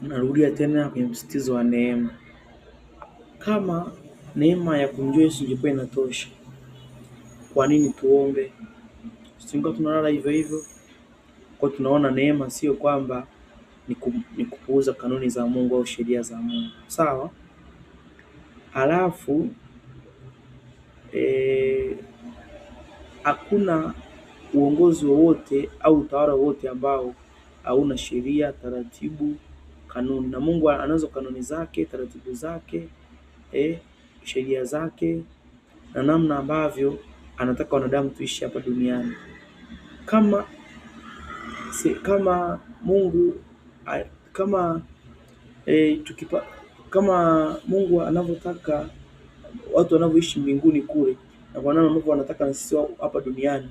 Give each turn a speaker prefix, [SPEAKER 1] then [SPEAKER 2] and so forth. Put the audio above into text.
[SPEAKER 1] Narudia tena kwenye msisitizo wa neema. Kama neema ya kumjua Yesu ingekuwa inatosha, kwa nini tuombe? Singekuwa tunalala hivyo hivyo? Kwa tunaona neema sio kwamba ni kupuuza kanuni za Mungu au sheria za Mungu. Sawa? Halafu hakuna uongozi wowote au utawala wowote ambao hauna sheria, taratibu, kanuni. Na Mungu anazo kanuni zake, taratibu zake, sheria zake na namna ambavyo anataka wanadamu tuishi hapa duniani. Kama Mungu anavyotaka watu wanavyoishi mbinguni kule, na kwa namna ambavyo anataka na sisi hapa duniani,